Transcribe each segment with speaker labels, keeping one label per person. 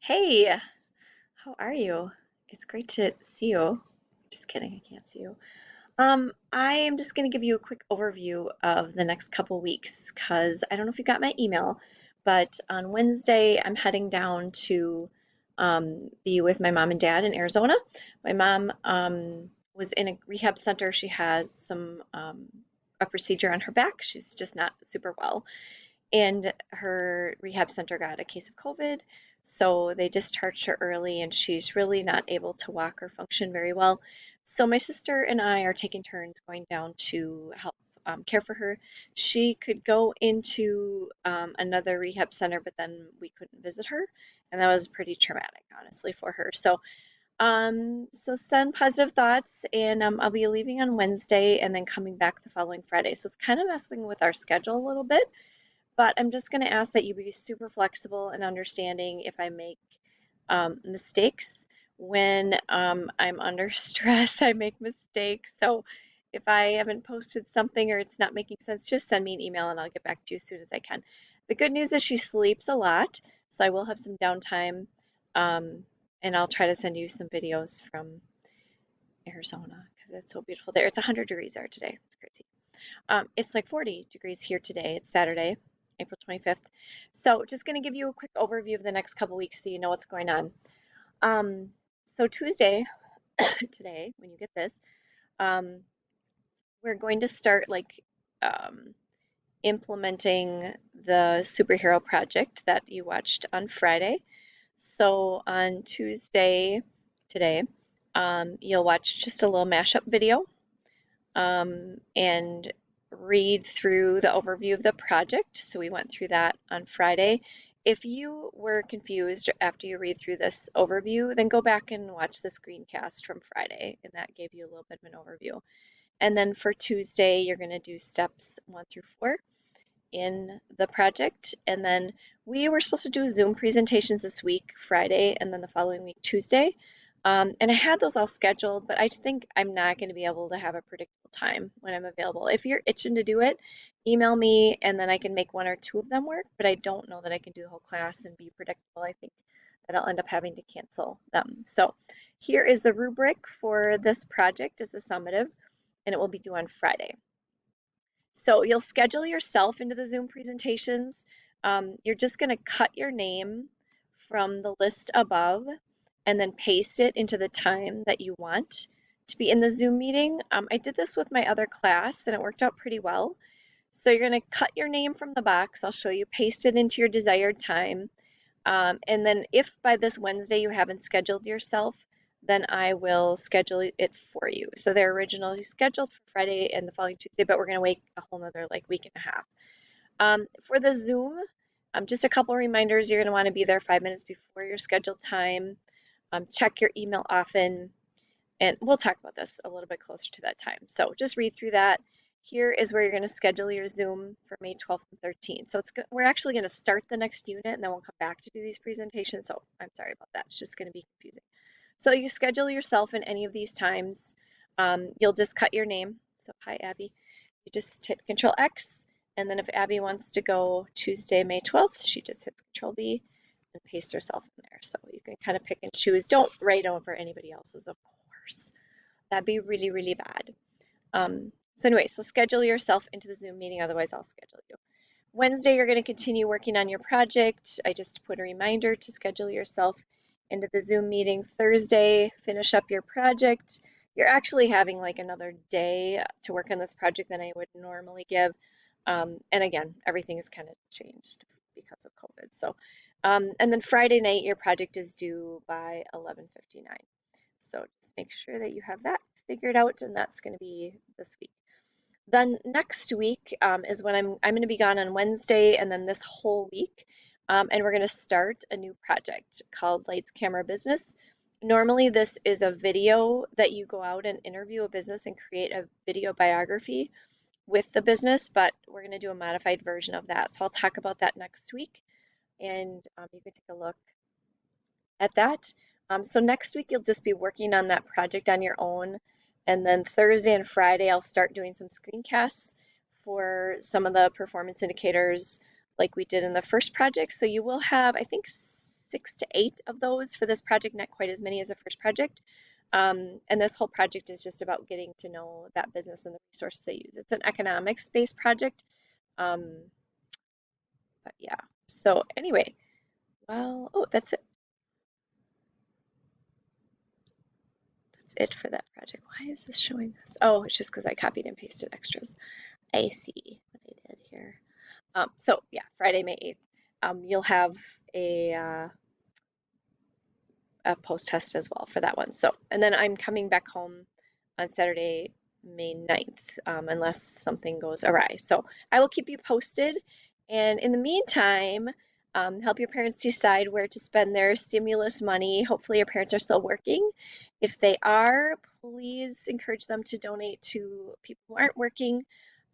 Speaker 1: Hey, how are you? It's great to see you. Just kidding, I can't see you. I am just going to give you a quick overview of the next couple weeks because I don't know if you got my email, but on Wednesday I'm heading down to be with my mom and dad in Arizona. My mom was in a rehab center. She has a procedure on her back. She's just not super well, and her rehab center got a case of COVID. So they discharged her early, and she's really not able to walk or function very well. So my sister and I are taking turns going down to help care for her. She could go into another rehab center, but then we couldn't visit her, and that was pretty traumatic, honestly, for her. So send positive thoughts, and I'll be leaving on Wednesday and then coming back the following Friday. So it's kind of messing with our schedule a little bit, but I'm just going to ask that you be super flexible and understanding if I make mistakes. When I'm under stress, I make mistakes. So if I haven't posted something or it's not making sense, just send me an email and I'll get back to you as soon as I can. The good news is she sleeps a lot, so I will have some downtime. Um, and I'll try to send you some videos from Arizona because it's so beautiful there. It's 100 degrees there today. It's crazy. It's like 40 degrees here today. It's Saturday, April 25th. So just going to give you a quick overview of the next couple weeks so you know what's going on. Um, so Tuesday, today, when you get this, um, we're going to start um, implementing the superhero project that you watched on Friday. So on Tuesday, today, you'll watch just a little mashup video and read through the overview of the project. So we went through that on Friday. If you were confused after you read through this overview, then go back and watch the screencast from Friday, and that gave you a little bit of an overview. And then for Tuesday, you're going to do steps 1 through 4 in the project. And then we were supposed to do Zoom presentations this week, Friday, and then the following week, Tuesday. And I had those all scheduled, but I just think I'm not going to be able to have a predictable time when I'm available. If you're itching to do it, email me and then I can make 1 or 2 of them work, but I don't know that I can do the whole class and be predictable. I think that I'll end up having to cancel them. So here is the rubric for this project as a summative, and it will be due on Friday. So you'll schedule yourself into the Zoom presentations. You're just going to cut your name from the list above and then paste it into the time that you want to be in the Zoom meeting. I did this with my other class and it worked out pretty well. So you're going to cut your name from the box. I'll show you, paste it into your desired time. And then if by this Wednesday you haven't scheduled yourself, then I will schedule it for you. So they're originally scheduled for Friday and the following Tuesday, but we're going to wait a whole nother week and a half. For the Zoom, just a couple reminders. You're going to want to be there 5 minutes before your scheduled time. Check your email often, and we'll talk about this a little bit closer to that time. So just read through that. Here is where you're going to schedule your Zoom for May 12th and 13th. So we're actually going to start the next unit and then we'll come back to do these presentations. So I'm sorry about that. It's just going to be confusing. So you schedule yourself in any of these times. You'll just cut your name. So hi, Abby. You just hit Control X. And then if Abby wants to go Tuesday, May 12th, she just hits Control V and paste herself in there. So you can kind of pick and choose. Don't write over anybody else's, of course. That'd be really, really bad. So anyway, so schedule yourself into the Zoom meeting, otherwise I'll schedule you. Wednesday, you're going to continue working on your project. I just put a reminder to schedule yourself into the Zoom meeting. Thursday, finish up your project. You're actually having another day to work on this project than I would normally give. And again, everything has kind of changed because of COVID. So, and then Friday night, your project is due by 11:59. So just make sure that you have that figured out, and that's going to be this week. Then next week is when I'm going to be gone on Wednesday, and then this whole week, and we're going to start a new project called Lights Camera Business. Normally, this is a video that you go out and interview a business and create a video biography with the business, but we're going to do a modified version of that. So I'll talk about that next week, and you can take a look at that. So next week you'll just be working on that project on your own. And then Thursday and Friday I'll start doing some screencasts for some of the performance indicators like we did in the first project. So you will have, I think, 6 to 8 of those for this project, not quite as many as the first project. And this whole project is just about getting to know that business and the resources they use. It's an economics-based project. Um, but yeah, so anyway, well, oh, that's it. That's it for that project. Why is this showing this? Oh, it's just because I copied and pasted extras. I see what I did here. So yeah, Friday, May 8th, you'll have a post test as well for that one. So, and then I'm coming back home on Saturday, May 9th, unless something goes awry. So I will keep you posted. And in the meantime, help your parents decide where to spend their stimulus money. Hopefully, your parents are still working. If they are, please encourage them to donate to people who aren't working.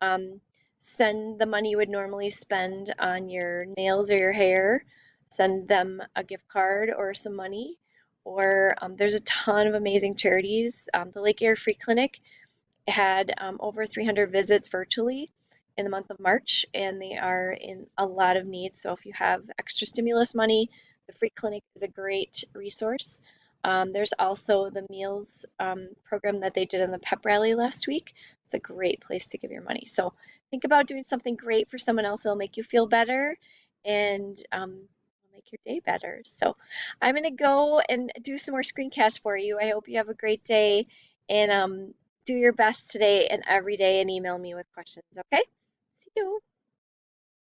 Speaker 1: Um, Send the money you would normally spend on your nails or your hair. Send them a gift card or some money, or there's a ton of amazing charities. The Lake Erie Free Clinic had over 300 visits virtually in the month of March, and they are in a lot of need. So if you have extra stimulus money, the Free Clinic is a great resource. There's also the meals program that they did in the pep rally last week. It's a great place to give your money. So think about doing something great for someone else. It'll make you feel better, and make your day better. So I'm going to go and do some more screencasts for you. I hope you have a great day, and do your best today and every day and email me with questions, okay? See you.